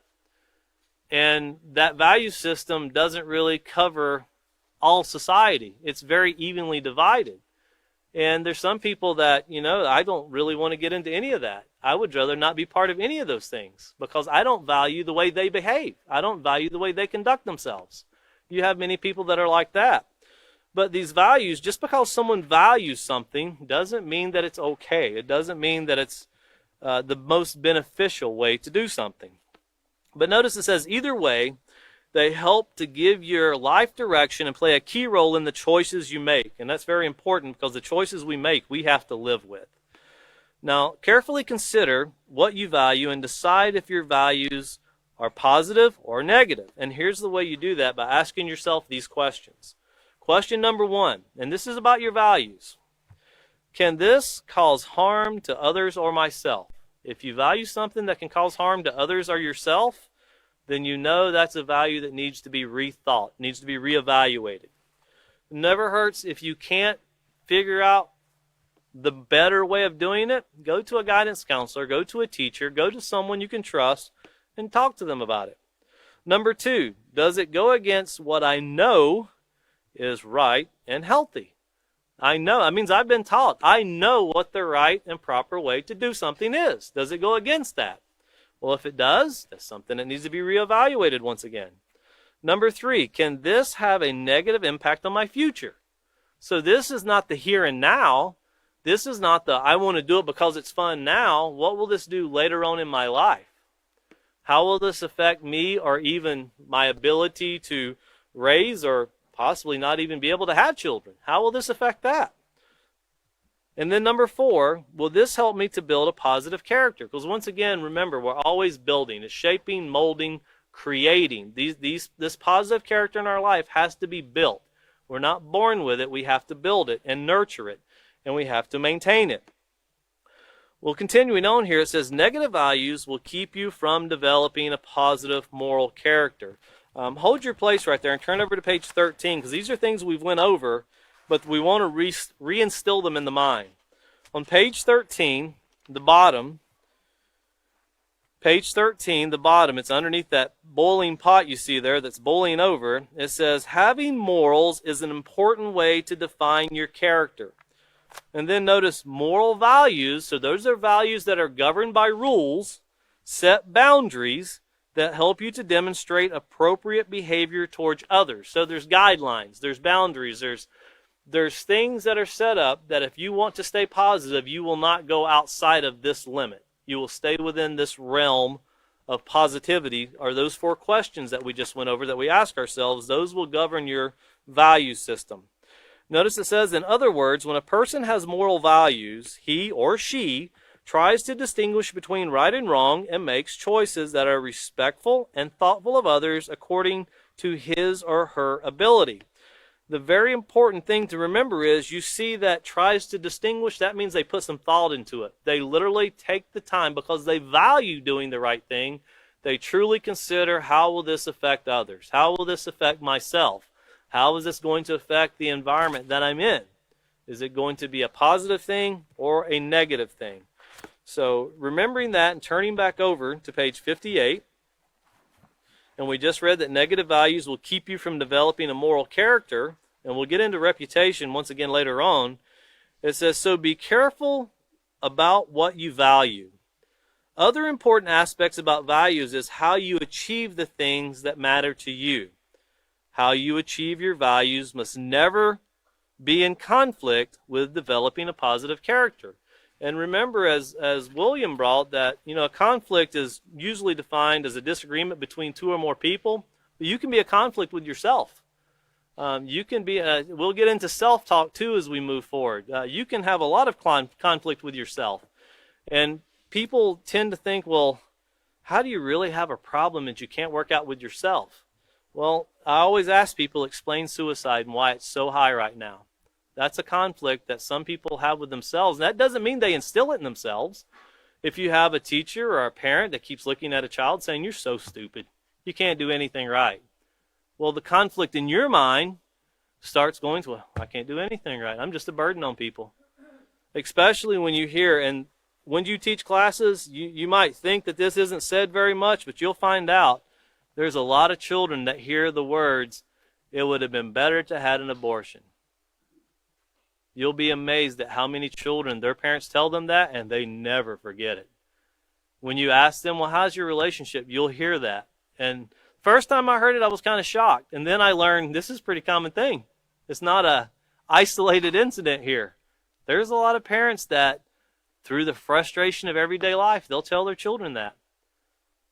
And that value system doesn't really cover all society. It's very evenly divided. And there's some people that, I don't really want to get into any of that. I would rather not be part of any of those things because I don't value the way they behave. I don't value the way they conduct themselves. You have many people that are like that. But these values, just because someone values something doesn't mean that it's okay. It doesn't mean that it's the most beneficial way to do something. But notice it says either way, they help to give your life direction and play a key role in the choices you make. And that's very important because the choices we make, we have to live with. Now, carefully consider what you value and decide if your values are positive or negative. And here's the way you do that, by asking yourself these questions. Question number 1, and this is about your values. Can this cause harm to others or myself? If you value something that can cause harm to others or yourself, then you know that's a value that needs to be rethought, needs to be reevaluated. It never hurts if you can't figure out the better way of doing it. Go to a guidance counselor, go to a teacher, go to someone you can trust, and talk to them about it. Number 2, does it go against what I know is right and healthy? I know, that means I've been taught. I know what the right and proper way to do something is. Does it go against that? Well, if it does, that's something that needs to be reevaluated once again. Number 3, can this have a negative impact on my future? So this is not the here and now. This is not the I want to do it because it's fun now. What will this do later on in my life? How will this affect me or even my ability to raise or possibly not even be able to have children? How will this affect that? And then number 4, will this help me to build a positive character? Because once again, remember, we're always building. It's shaping, molding, creating. This positive character in our life has to be built. We're not born with it. We have to build it and nurture it, and we have to maintain it. Well, continuing on here, it says negative values will keep you from developing a positive moral character. Hold your place right there and turn over to page 13, because these are things we've went over, but we want to reinstill them in the mind. On page 13, the bottom, it's underneath that boiling pot you see there that's boiling over. It says, having morals is an important way to define your character. And then notice moral values. So those are values that are governed by rules, set boundaries that help you to demonstrate appropriate behavior towards others. So there's guidelines, there's boundaries, there's things that are set up that if you want to stay positive, you will not go outside of this limit. You will stay within this realm of positivity, or those 4 questions that we just went over that we ask ourselves. Those will govern your value system. Notice it says, in other words, when a person has moral values, he or she tries to distinguish between right and wrong and makes choices that are respectful and thoughtful of others according to his or her ability. The very important thing to remember is you see that tries to distinguish, that means they put some thought into it. They literally take the time because they value doing the right thing. They truly consider, how will this affect others? How will this affect myself? How is this going to affect the environment that I'm in? Is it going to be a positive thing or a negative thing? So remembering that and turning back over to page 58, and we just read that negative values will keep you from developing a moral character, and we'll get into reputation once again later on. It says, so be careful about what you value. Other important aspects about values is how you achieve the things that matter to you. How you achieve your values must never be in conflict with developing a positive character. And remember, as William brought, that a conflict is usually defined as a disagreement between 2 or more people. But you can be a conflict with yourself. You can be. We'll get into self-talk too as we move forward. You can have a lot of conflict with yourself, and people tend to think, well, how do you really have a problem that you can't work out with yourself? Well, I always ask people, explain suicide and why it's so high right now. That's a conflict that some people have with themselves. And that doesn't mean they instill it in themselves. If you have a teacher or a parent that keeps looking at a child saying, you're so stupid, you can't do anything right. Well, the conflict in your mind starts going to, well, I can't do anything right. I'm just a burden on people. Especially when you hear, and when you teach classes, you might think that this isn't said very much, but you'll find out there's a lot of children that hear the words, it would have been better to have had an abortion. You'll be amazed at how many children, their parents tell them that, and they never forget it. When you ask them, well, how's your relationship? You'll hear that. And first time I heard it, I was kind of shocked. And then I learned this is a pretty common thing. It's not a isolated incident here. There's a lot of parents that, through the frustration of everyday life, they'll tell their children that.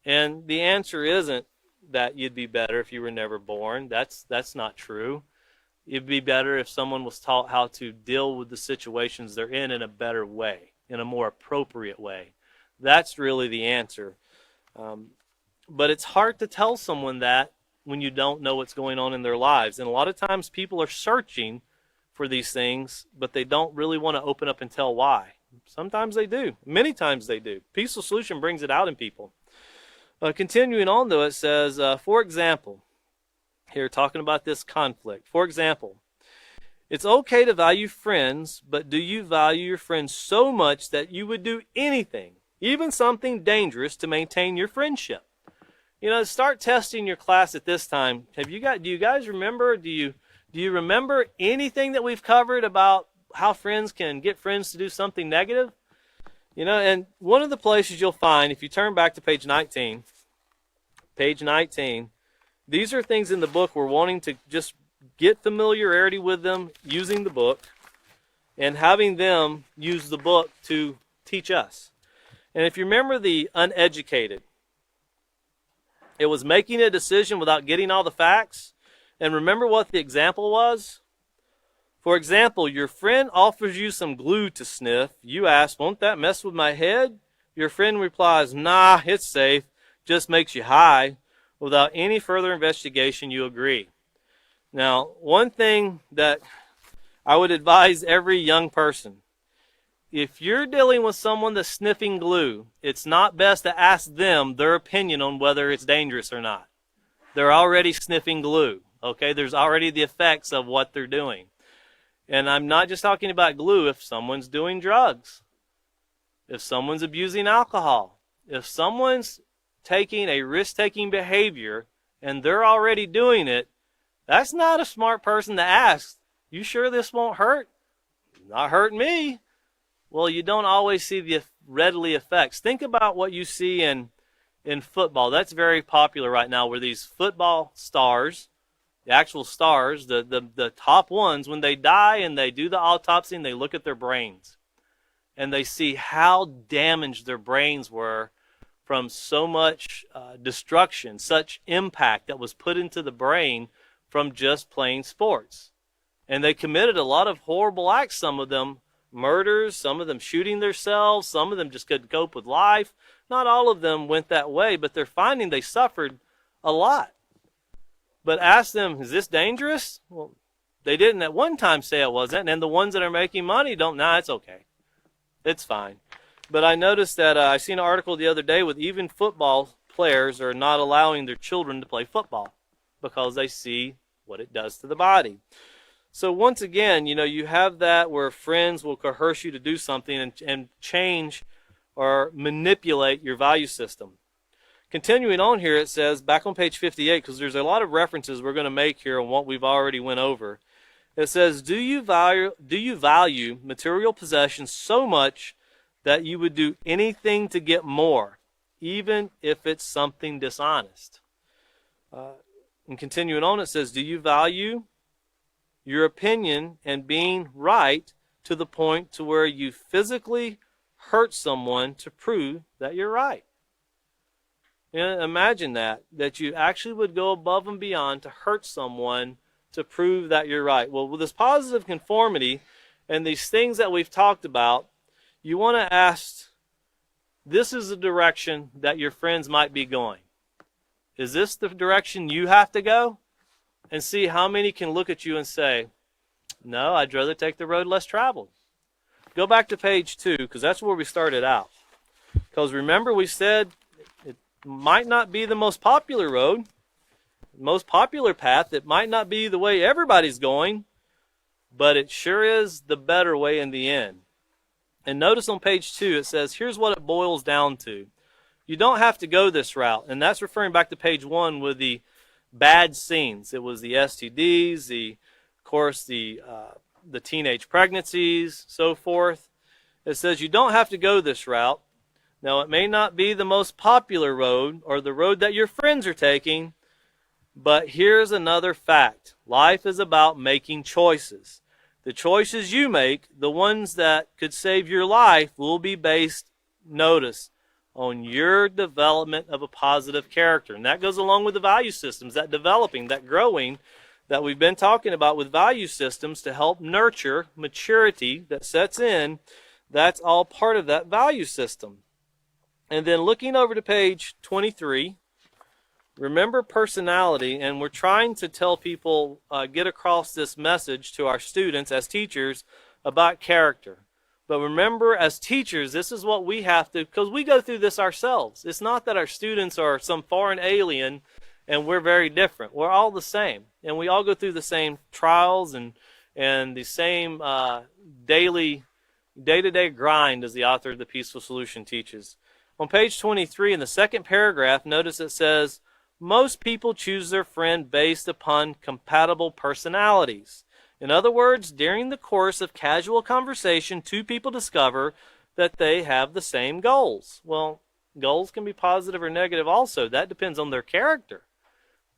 And the answer isn't that you'd be better if you were never born. That's not true. It'd be better if someone was taught how to deal with the situations they're in a better way, in a more appropriate way. That's really the answer. But it's hard to tell someone that when you don't know what's going on in their lives. And a lot of times people are searching for these things, but they don't really want to open up and tell why. Sometimes they do. Many times they do. Peaceful Solution brings it out in people. Continuing on, though, it says, for example, here talking about this conflict. For example, it's okay to value friends, but do you value your friends so much that you would do anything, even something dangerous, to maintain your friendship? Start testing your class at this time. Do you guys remember? Do you remember anything that we've covered about how friends can get friends to do something negative? And one of the places you'll find, if you turn back to page 19, these are things in the book we're wanting to just get familiarity with them using the book and having them use the book to teach us. And if you remember the uneducated, it was making a decision without getting all the facts. And remember what the example was? For example, your friend offers you some glue to sniff. You ask, won't that mess with my head? Your friend replies, nah, it's safe. Just makes you high. Without any further investigation, you agree. Now, one thing that I would advise every young person, if you're dealing with someone that's sniffing glue, it's not best to ask them their opinion on whether it's dangerous or not. They're already sniffing glue, okay? There's already the effects of what they're doing. And I'm not just talking about glue. If someone's doing drugs, if someone's abusing alcohol, if someone's taking a risk-taking behavior and they're already doing it, that's not a smart person to ask, you sure this won't hurt? Not hurting me. Well, you don't always see the readily effects. Think about what you see in football. That's very popular right now, where these football stars, the actual stars, the top ones, when they die and they do the autopsy and they look at their brains and they see how damaged their brains were from so much destruction, such impact that was put into the brain from just playing sports. And they committed a lot of horrible acts, some of them murders, some of them shooting themselves, some of them just couldn't cope with life. Not all of them went that way, but they're finding they suffered a lot. But ask them, is this dangerous? Well, they didn't at one time say it wasn't, and the ones that are making money don't, it's okay. It's fine. But I noticed that I seen an article the other day with even football players are not allowing their children to play football because they see what it does to the body. So once again, you have that where friends will coerce you to do something and change or manipulate your value system. Continuing on here, it says, back on page 58, because there's a lot of references we're going to make here on what we've already went over. It says, do you value material possessions so much that you would do anything to get more, even if it's something dishonest? And continuing on, it says, do you value your opinion and being right to the point to where you physically hurt someone to prove that you're right? Imagine that you actually would go above and beyond to hurt someone to prove that you're right. Well, with this positive conformity and these things that we've talked about, you want to ask, this is the direction that your friends might be going. Is this the direction you have to go? And see how many can look at you and say, no, I'd rather take the road less traveled. Go back to page 2, because that's where we started out. Because remember, we said it might not be the most popular road, most popular path. It might not be the way everybody's going, but it sure is the better way in the end. And notice on page 2, it says, here's what it boils down to. You don't have to go this route. And that's referring back to page 1 with the bad scenes. It was the STDs, of course, the teenage pregnancies, so forth. It says you don't have to go this route. Now, it may not be the most popular road or the road that your friends are taking, but here's another fact. Life is about making choices. The choices you make, the ones that could save your life, will be based, notice, on your development of a positive character. And that goes along with the value systems, that developing, that growing that we've been talking about with value systems to help nurture maturity that sets in. That's all part of that value system. And then looking over to page 23, remember personality, and we're trying to tell people, get across this message to our students as teachers about character. But remember, as teachers, this is what we have to, because we go through this ourselves. It's not that our students are some foreign alien and we're very different. We're all the same. And we all go through the same trials and the same day-to-day grind as the author of The Peaceful Solution teaches. On page 23, in the second paragraph, notice it says, most people choose their friend based upon compatible personalities. In other words, during the course of casual conversation, two people discover that they have the same goals. Well, goals can be positive or negative also. That depends on their character.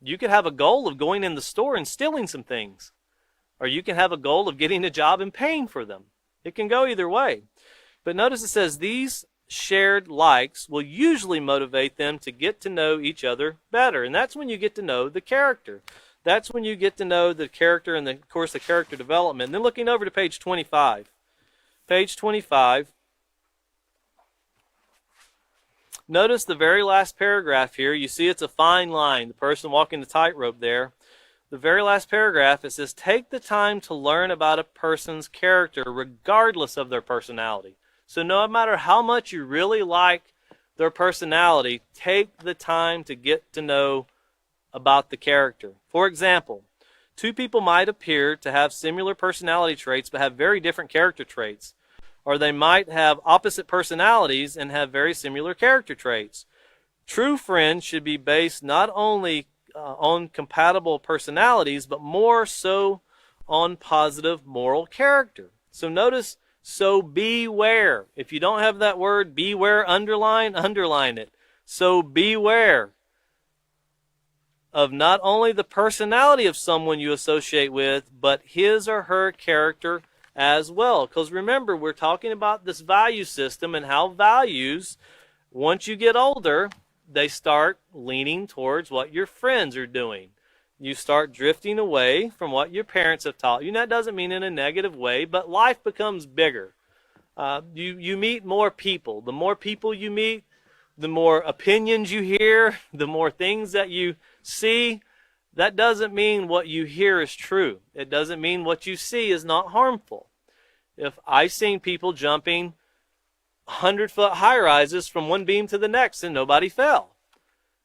You could have a goal of going in the store and stealing some things. Or you can have a goal of getting a job and paying for them. It can go either way. But notice it says these shared likes will usually motivate them to get to know each other better. And that's when you get to know the character. That's when you get to know the character and, of course, the character development. And then looking over to page 25. Page 25. Notice the very last paragraph here. You see it's a fine line. The person walking the tightrope there. The very last paragraph, it says, take the time to learn about a person's character regardless of their personality. So no matter how much you really like their personality, take the time to get to know about the character. For example, two people might appear to have similar personality traits but have very different character traits. Or they might have opposite personalities and have very similar character traits. True friends should be based not only on compatible personalities, but more so on positive moral character. So notice, so beware. If you don't have that word, beware, underline it. So beware of not only the personality of someone you associate with, but his or her character as well. Because remember, we're talking about this value system and how values, once you get older, they start leaning towards what your friends are doing. You start drifting away from what your parents have taught you. And that doesn't mean in a negative way, but life becomes bigger. You meet more people. The more people you meet, the more opinions you hear, the more things that you see. That doesn't mean what you hear is true. It doesn't mean what you see is not harmful. If I've seen people jumping 100-foot high-rises from one beam to the next and nobody fell,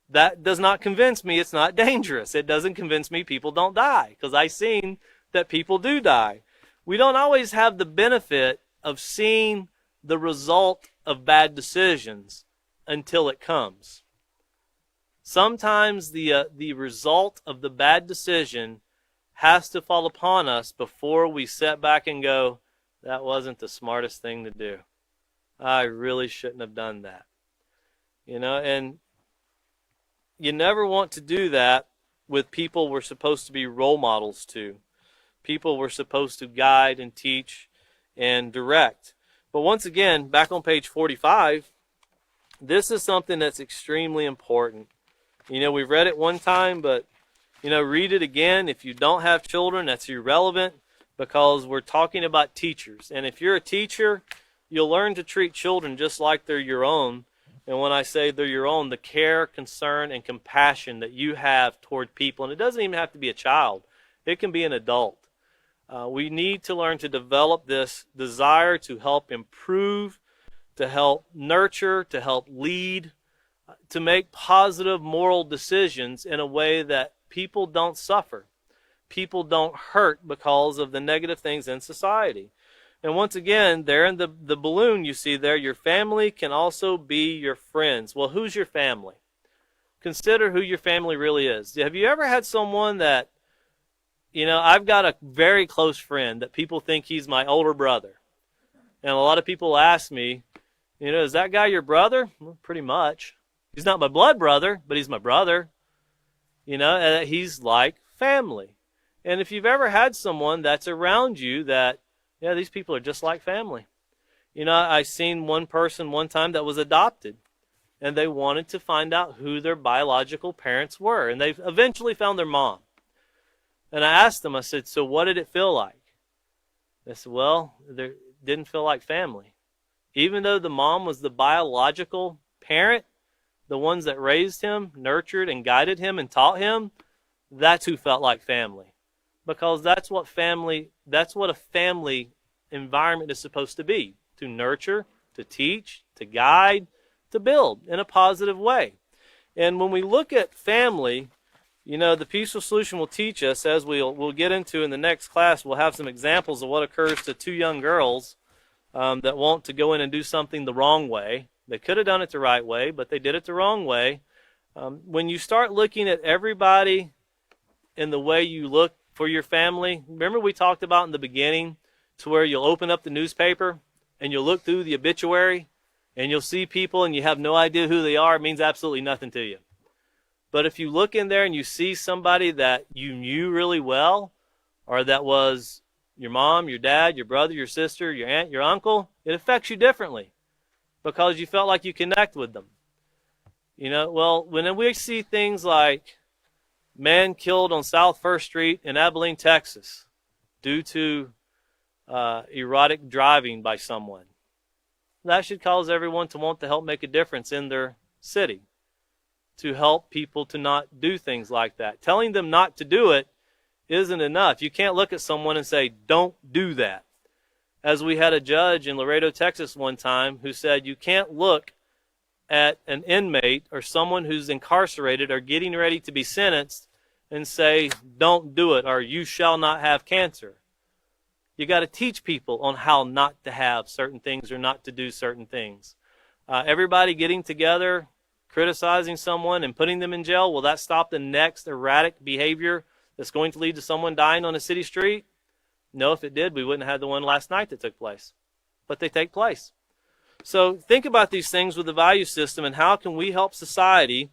that does not convince me it's not dangerous. It doesn't convince me people don't die, because I've seen that people do die. We don't always have the benefit of seeing the result of bad decisions until it comes. Sometimes the result of the bad decision has to fall upon us before we sit back and go, that wasn't the smartest thing to do. I really shouldn't have done that. And you never want to do that with people we're supposed to be role models to. People we're supposed to guide and teach and direct. But once again, back on page 45, this is something that's extremely important. We've read it one time, but, read it again. If you don't have children, that's irrelevant, because we're talking about teachers. And if you're a teacher, you'll learn to treat children just like they're your own. And when I say they're your own, the care, concern, and compassion that you have toward people. And it doesn't even have to be a child. It can be an adult. We need to learn to develop this desire to help improve, to help nurture, to help lead, to make positive moral decisions in a way that people don't suffer. People don't hurt because of the negative things in society. And once again, there in the balloon you see there, your family can also be your friends. Well, who's your family? Consider who your family really is. Have you ever had someone that, I've got a very close friend that people think he's my older brother. And a lot of people ask me, is that guy your brother? Well, pretty much. He's not my blood brother, but he's my brother. And he's like family. And if you've ever had someone that's around you that, these people are just like family. I seen one person one time that was adopted, and they wanted to find out who their biological parents were. And they eventually found their mom. And I asked them, I said, so what did it feel like? They said, well, it didn't feel like family. Even though the mom was the biological parent, the ones that raised him, nurtured and guided him and taught him, that's who felt like family. Because that's what a family environment is supposed to be. To nurture, to teach, to guide, to build in a positive way. And when we look at family, the peaceful solution will teach us, as we'll get into in the next class, we'll have some examples of what occurs to two young girls that want to go in and do something the wrong way. They could have done it the right way, but they did it the wrong way. When you start looking at everybody in the way you look for your family, remember we talked about in the beginning to where you'll open up the newspaper and you'll look through the obituary and you'll see people and you have no idea who they are. It means absolutely nothing to you. But if you look in there and you see somebody that you knew really well, or that was your mom, your dad, your brother, your sister, your aunt, your uncle, it affects you differently because you felt like you connect with them. Well, when we see things like man killed on South 1st Street in Abilene, Texas, due to erratic driving by someone, that should cause everyone to want to help make a difference in their city, to help people to not do things like that. Telling them not to do it isn't enough. You can't look at someone and say, don't do that. as we had a judge in Laredo, Texas one time who said you can't look at an inmate or someone who's incarcerated or getting ready to be sentenced and say, don't do it, or you shall not have cancer. You got to teach people on how not to have certain things or not to do certain things. Everybody getting together, criticizing someone and putting them in jail, will that stop the next erratic behavior that's going to lead to someone dying on a city street? No, if it did, we wouldn't have had the one last night that took place. But they take place. So think about these things with the value system, and how can we help society,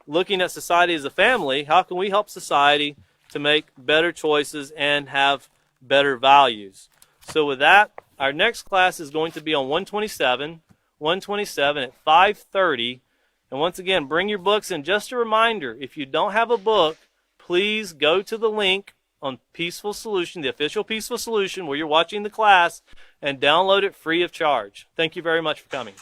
looking at society as a family, how can we help society to make better choices and have better values? So with that, our next class is going to be on 127 at 5:30. And once again, bring your books. And just a reminder, if you don't have a book, please go to the link on Peaceful Solution, the official Peaceful Solution, where you're watching the class, and download it free of charge. Thank you very much for coming.